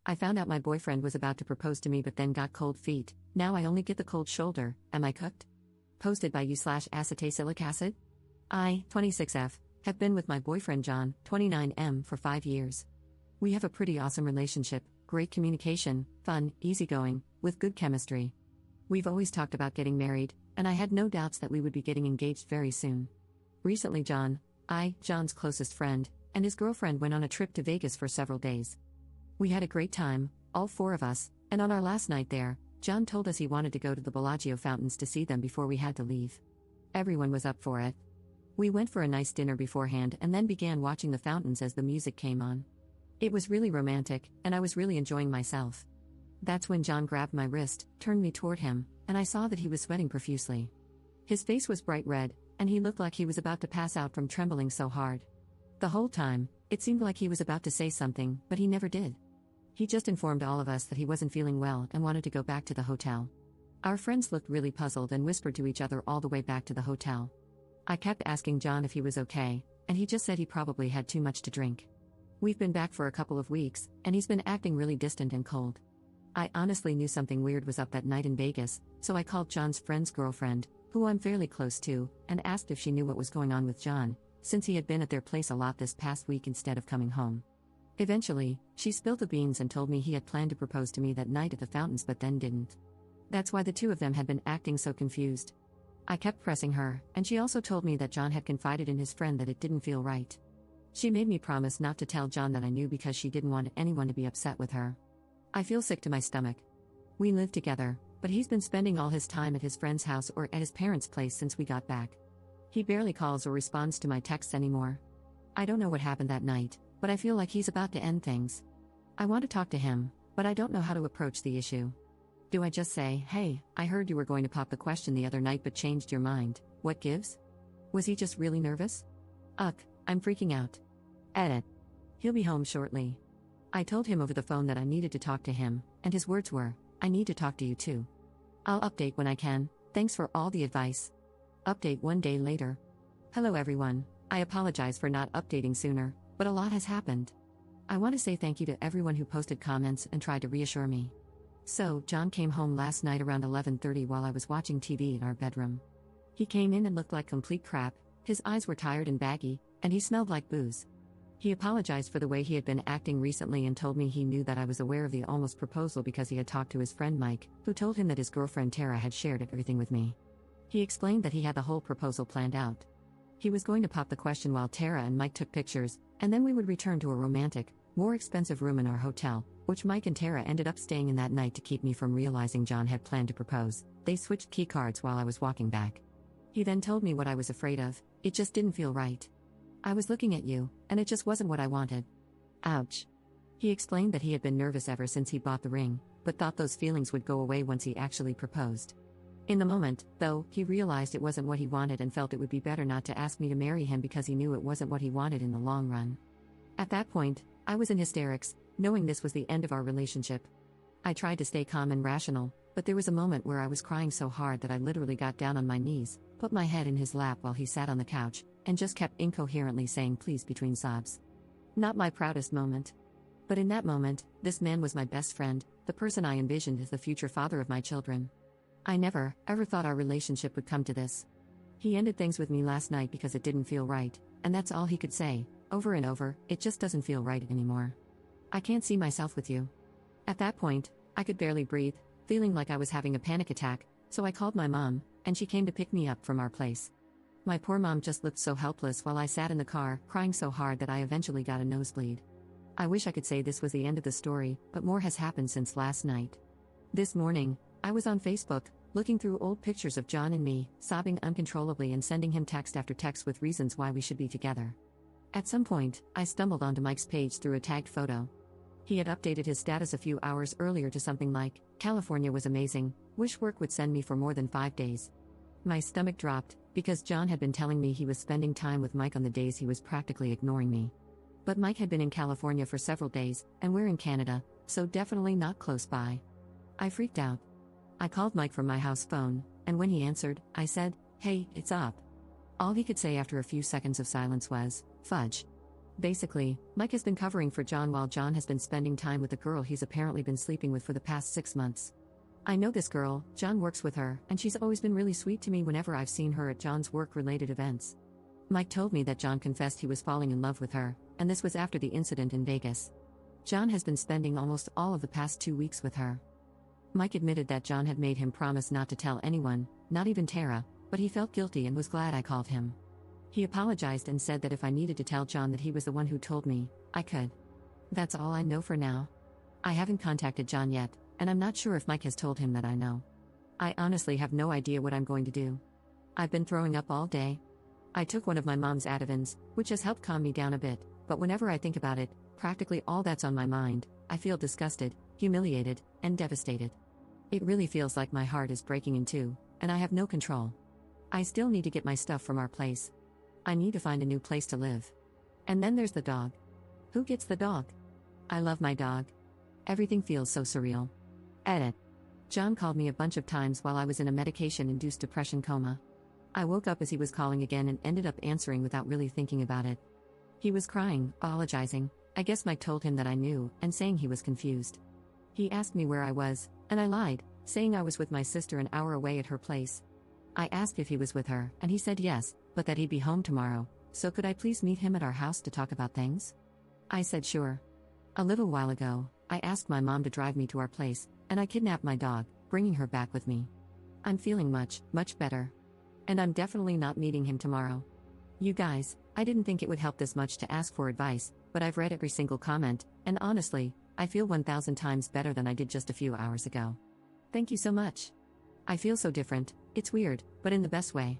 I found out my boyfriend was about to propose to me but then got cold feet. Now I only get the cold shoulder. Am I cooked? Posted by you/acetylsilic acid. I, 26F, have been with my boyfriend John, 29M, for 5 years. We have a pretty awesome relationship, great communication, fun, easygoing, with good chemistry. We've always talked about getting married, and I had no doubts that we would be getting engaged very soon. Recently John's closest friend, and his girlfriend went on a trip to Vegas for several days. We had a great time, all 4 of us, and on our last night there, John told us he wanted to go to the Bellagio fountains to see them before we had to leave. Everyone was up for it. We went for a nice dinner beforehand and then began watching the fountains as the music came on. It was really romantic, and I was really enjoying myself. That's when John grabbed my wrist, turned me toward him, and I saw that he was sweating profusely. His face was bright red, and he looked like he was about to pass out from trembling so hard. The whole time, it seemed like he was about to say something, but he never did. He just informed all of us that he wasn't feeling well and wanted to go back to the hotel. Our friends looked really puzzled and whispered to each other all the way back to the hotel. I kept asking John if he was okay, and he just said he probably had too much to drink. We've been back for a couple of weeks, and he's been acting really distant and cold. I honestly knew something weird was up that night in Vegas, so I called John's friend's girlfriend, who I'm fairly close to, and asked if she knew what was going on with John, since he had been at their place a lot this past week instead of coming home. Eventually, she spilled the beans and told me he had planned to propose to me that night at the fountains but then didn't. That's why the 2 of them had been acting so confused. I kept pressing her, and she also told me that John had confided in his friend that it didn't feel right. She made me promise not to tell John that I knew because she didn't want anyone to be upset with her. I feel sick to my stomach. We live together, but he's been spending all his time at his friend's house or at his parents' place since we got back. He barely calls or responds to my texts anymore. I don't know what happened that night, but I feel like he's about to end things. I want to talk to him, but I don't know how to approach the issue. Do I just say, "Hey, I heard you were going to pop the question the other night but changed your mind, what gives?" Was he just really nervous? Ugh, I'm freaking out. Edit. He'll be home shortly. I told him over the phone that I needed to talk to him, and his words were, "I need to talk to you too. I'll update when I can, thanks for all the advice." Update 1 day later. Hello everyone, I apologize for not updating sooner, but a lot has happened. I want to say thank you to everyone who posted comments and tried to reassure me. So, John came home last night around 11:30 while I was watching TV in our bedroom. He came in and looked like complete crap, his eyes were tired and baggy, and he smelled like booze. He apologized for the way he had been acting recently and told me he knew that I was aware of the almost proposal because he had talked to his friend Mike, who told him that his girlfriend Tara had shared everything with me. He explained that he had the whole proposal planned out. He was going to pop the question while Tara and Mike took pictures, and then we would return to a romantic, more expensive room in our hotel, which Mike and Tara ended up staying in that night to keep me from realizing John had planned to propose. They switched key cards while I was walking back. He then told me what I was afraid of, it just didn't feel right. I was looking at you, and it just wasn't what I wanted. Ouch. He explained that he had been nervous ever since he bought the ring, but thought those feelings would go away once he actually proposed. In the moment, though, he realized it wasn't what he wanted and felt it would be better not to ask me to marry him because he knew it wasn't what he wanted in the long run. At that point, I was in hysterics, knowing this was the end of our relationship. I tried to stay calm and rational, but there was a moment where I was crying so hard that I literally got down on my knees, put my head in his lap while he sat on the couch, and just kept incoherently saying please between sobs. Not my proudest moment. But in that moment, this man was my best friend, the person I envisioned as the future father of my children. I never, ever thought our relationship would come to this. He ended things with me last night because it didn't feel right, and that's all he could say, over and over, it just doesn't feel right anymore. I can't see myself with you. At that point, I could barely breathe, feeling like I was having a panic attack, so I called my mom, and she came to pick me up from our place. My poor mom just looked so helpless while I sat in the car, crying so hard that I eventually got a nosebleed. I wish I could say this was the end of the story, but more has happened since last night. This morning, I was on Facebook, looking through old pictures of John and me, sobbing uncontrollably and sending him text after text with reasons why we should be together. At some point, I stumbled onto Mike's page through a tagged photo. He had updated his status a few hours earlier to something like, "California was amazing, wish work would send me for more than 5 days." My stomach dropped, because John had been telling me he was spending time with Mike on the days he was practically ignoring me. But Mike had been in California for several days, and we're in Canada, so definitely not close by. I freaked out. I called Mike from my house phone, and when he answered, I said, "Hey, it's up." All he could say after a few seconds of silence was, "Fudge." Basically, Mike has been covering for John while John has been spending time with the girl he's apparently been sleeping with for the past 6 months. I know this girl, John works with her, and she's always been really sweet to me whenever I've seen her at John's work-related events. Mike told me that John confessed he was falling in love with her, and this was after the incident in Vegas. John has been spending almost all of the past 2 weeks with her. Mike admitted that John had made him promise not to tell anyone, not even Tara, but he felt guilty and was glad I called him. He apologized and said that if I needed to tell John that he was the one who told me, I could. That's all I know for now. I haven't contacted John yet, and I'm not sure if Mike has told him that I know. I honestly have no idea what I'm going to do. I've been throwing up all day. I took one of my mom's Ativans, which has helped calm me down a bit, but whenever I think about it, practically all that's on my mind, I feel disgusted, humiliated, and devastated. It really feels like my heart is breaking in two, and I have no control. I still need to get my stuff from our place. I need to find a new place to live. And then there's the dog. Who gets the dog? I love my dog. Everything feels so surreal. Edit. John called me a bunch of times while I was in a medication-induced depression coma. I woke up as he was calling again and ended up answering without really thinking about it. He was crying, apologizing. I guess Mike told him that I knew, and saying he was confused. He asked me where I was, and I lied, saying I was with my sister an hour away at her place. I asked if he was with her, and he said yes, but that he'd be home tomorrow, so could I please meet him at our house to talk about things? I said sure. A little while ago, I asked my mom to drive me to our place, and I kidnapped my dog, bringing her back with me. I'm feeling much, much better. And I'm definitely not meeting him tomorrow. You guys, I didn't think it would help this much to ask for advice, but I've read every single comment, and honestly, I feel 1,000 times better than I did just a few hours ago. Thank you so much. I feel so different, it's weird, but in the best way.